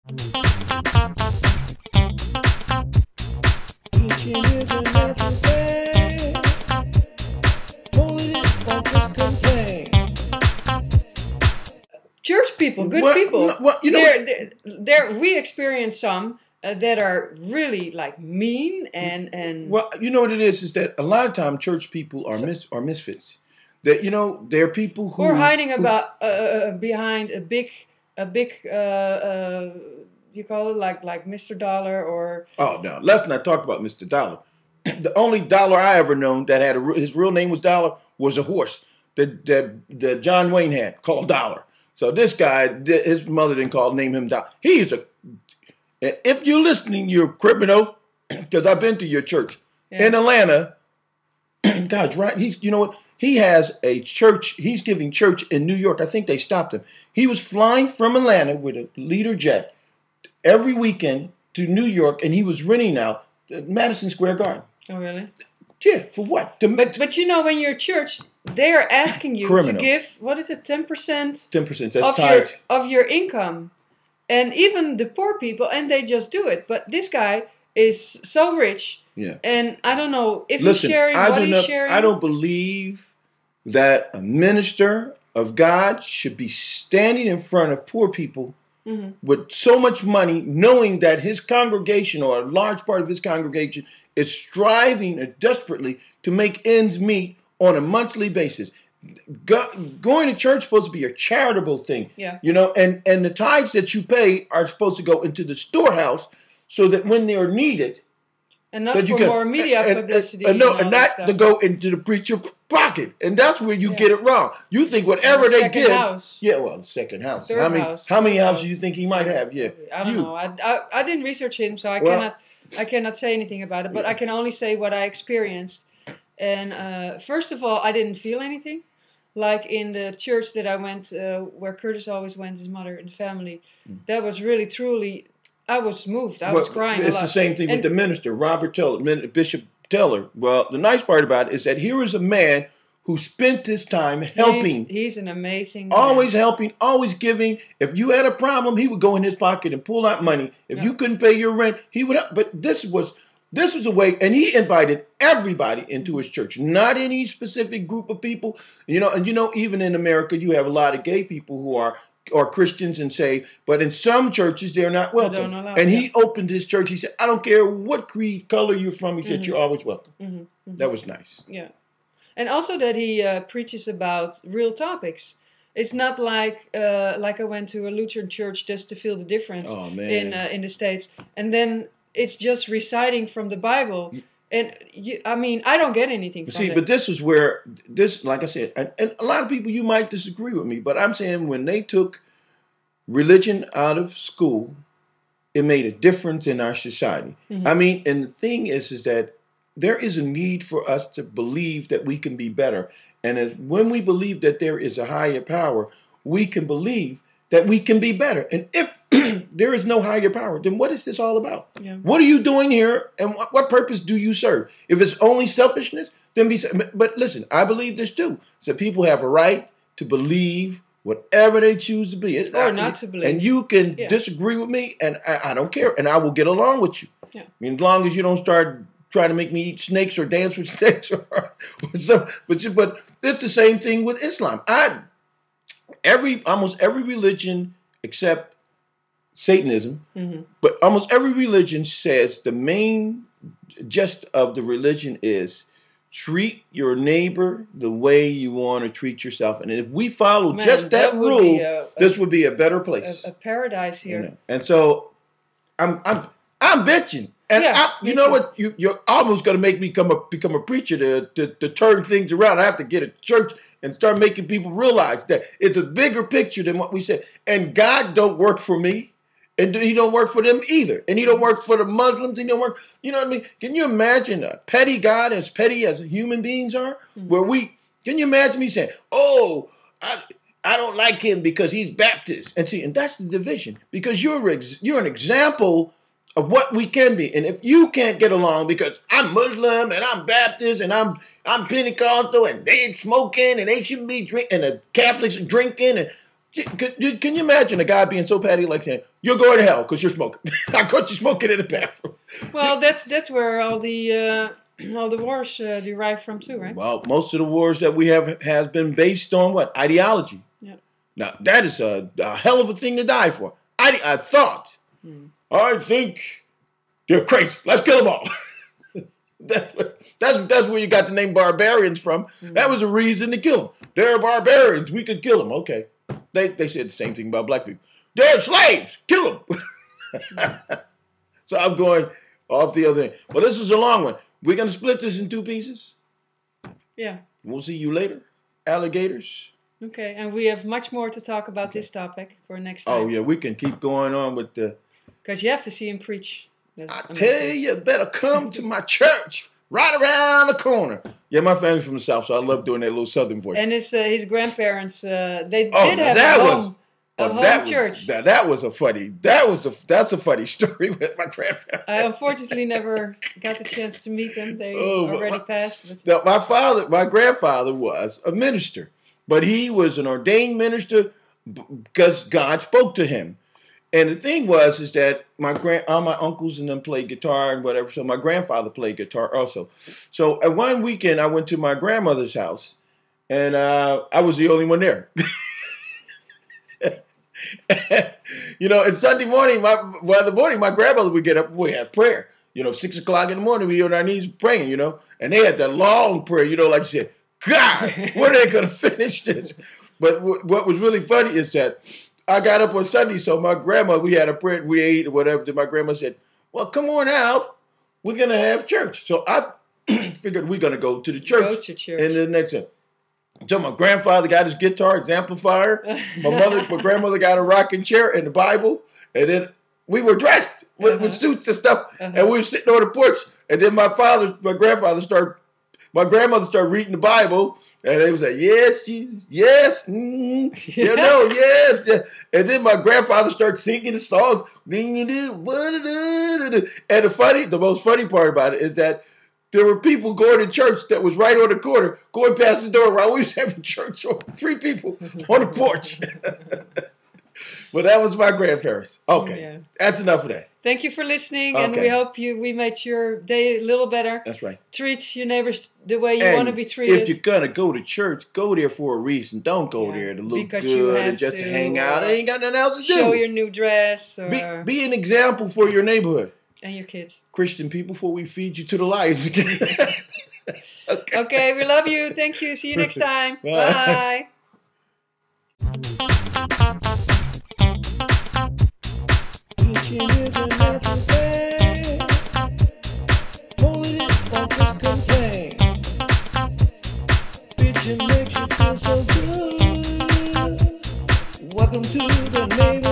Teaching is a natural thing. Holding it, don't just complain. Church people, good Well, people. no, well, you know, We experience some that are really like mean and well, you know what it is that a lot of time church people are are misfits. That they're people who or hiding about behind a big you call it like Mr. Dollar or Oh no, let's not talk about Mr. Dollar. The only Dollar I ever known that had his real name was Dollar was a horse that John Wayne had called Dollar. So this guy, his mother didn't name him Dollar. If you're listening, you're a criminal, because I've been to your church in Atlanta. God's right. You know what? He has a church. He's giving church in New York. I think they stopped him. He was flying from Atlanta with a leader jet every weekend to New York, and he was renting out Madison Square Garden. Oh really? Yeah, for what? But you know, when you're church, they are asking you Criminal. to give, what is it, 10%? 10%. That's tied. Of your income, and even the poor people, and they just do it. But this guy is so rich, and I don't know if he's sharing what he's sharing. I don't believe that a minister of God should be standing in front of poor people with so much money, knowing that his congregation or a large part of his congregation is striving desperately to make ends meet on a monthly basis. Going to church is supposed to be a charitable thing, and the tithes that you pay are supposed to go into the storehouse so that when they are needed, and not for more media publicity, and not to go into the preacher's pocket, and that's where you get it wrong. You think whatever they give, the second house. How many houses do you think he might have? Yeah, I don't know. I didn't research him, so I cannot say anything about it. But I can only say what I experienced. And first of all, I didn't feel anything. Like in the church that I went, where Curtis always went, his mother and family, that was really, truly, I was moved. I was crying a lot. It's the same thing with the minister, Robert Teller, Bishop Teller. Well, the nice part about it is that here is a man who spent his time helping. He's an amazing man. Always helping, always giving. If you had a problem, he would go in his pocket and pull out money. If you couldn't pay your rent, he would help. But this was a way, and he invited everybody into his church, not any specific group of people. And even in America, you have a lot of gay people who are Christians and say, but in some churches they're not welcome. And he opened his church. He said, I don't care what creed, color you're from. He said, you're always welcome. That was nice. Yeah. And also that he preaches about real topics. It's not like I went to a Lutheran church just to feel the difference in the States. And then it's just reciting from the Bible. And I don't get anything from it. But this is where, like I said, and a lot of people, you might disagree with me, but I'm saying when they took religion out of school, it made a difference in our society. And the thing is that there is a need for us to believe that we can be better. And when we believe that there is a higher power, we can believe that we can be better. And if there is no higher power, then what is this all about? Yeah. What are you doing here, and what purpose do you serve? If it's only selfishness, then but listen, I believe this too. So people have a right to believe whatever they choose to be. Or not to believe. And you can disagree with me, and I don't care, and I will get along with you. Yeah. As long as you don't start trying to make me eat snakes or dance with snakes or but it's the same thing with Islam. Almost every religion except Satanism, but almost every religion says the main gist of the religion is treat your neighbor the way you want to treat yourself. And if we follow just that rule, this would be a better place. A paradise here. And so I'm bitching. And you know what? You're almost going to make me become a preacher to turn things around. I have to get a church and start making people realize that it's a bigger picture than what we said. And God don't work for me, and he don't work for them either. And he don't work for the Muslims. He don't work. You know what I mean? Can you imagine a petty God as petty as human beings are? Can you imagine me saying, "Oh, I don't like him because he's Baptist," and that's the division, because you're an example of what we can be. And if you can't get along because I'm Muslim and I'm Baptist and I'm Pentecostal and they ain't smoking and they shouldn't be drinking and the Catholics are drinking, and Can you imagine a guy being so petty like saying, "You're going to hell because you're smoking"? I caught you smoking in the bathroom. Well, that's where all the wars derive from too, right? Well, most of the wars that we have has been based on what? Ideology. Yeah. Now, that is a hell of a thing to die for. I thought. I think they're crazy. Let's kill them all. That's where you got the name barbarians from. That was a reason to kill them. They're barbarians. We could kill them. Okay. They said the same thing about black people. They're slaves. Kill them. So I'm going off the other end. Well, this is a long one. We're going to split this in 2 pieces. Yeah. We'll see you later, alligators. Okay, and we have much more to talk about this topic for next time. Oh, yeah, we can keep going on with the... Because you have to see him preach. I tell you, better come to my church right around the corner. Yeah, my family's from the South, so I love doing that little Southern voice. And his grandparents, they did have a home church. That was a funny. That's a funny story with my grandparents. I unfortunately never got the chance to meet them. They already passed. But. My grandfather was a minister, but he was an ordained minister because God spoke to him. And the thing is that all my uncles and them played guitar and whatever. So my grandfather played guitar also. So at one weekend, I went to my grandmother's house, and I was the only one there. And Sunday morning, my grandmother would get up. We had prayer. 6 o'clock in the morning, we on our knees praying. And they had that long prayer. Like you said, God, when are they gonna finish this? But what was really funny is that I got up on Sunday, so my grandma, we had a prayer, we ate or whatever. Then my grandma said, "Well, come on out. We're gonna have church." So I figured we're gonna go to the church. Go to church. And the next day. So my grandfather got his guitar, his amplifier. My grandmother got a rocking chair and the Bible. And then we were dressed with suits and stuff. And we were sitting on the porch. And then my grandmother started reading the Bible. And they was like, "Yes, Jesus, yes, yes, yes." And then my grandfather started singing the songs. And the most funny part about it is that there were people going to church that was right on the corner, going past the door while we was having church. 3 people on the porch. But that was my grandparents. Okay, That's enough of that. Thank you for listening, and we hope we made your day a little better. That's right. Treat your neighbors the way you want to be treated. If you're going to go to church, go there for a reason. Don't go there to look good and just to hang out. It ain't got nothing else to do. Show your new dress. Or be an example for your neighborhood. And your kids. Christian people, before we feed you to the lions again. Okay, we love you. Thank you. See you next time. Bye. Teaching is a natural thing. Holding it won't just complain. Bitching makes you feel so good. Welcome to the neighborhood.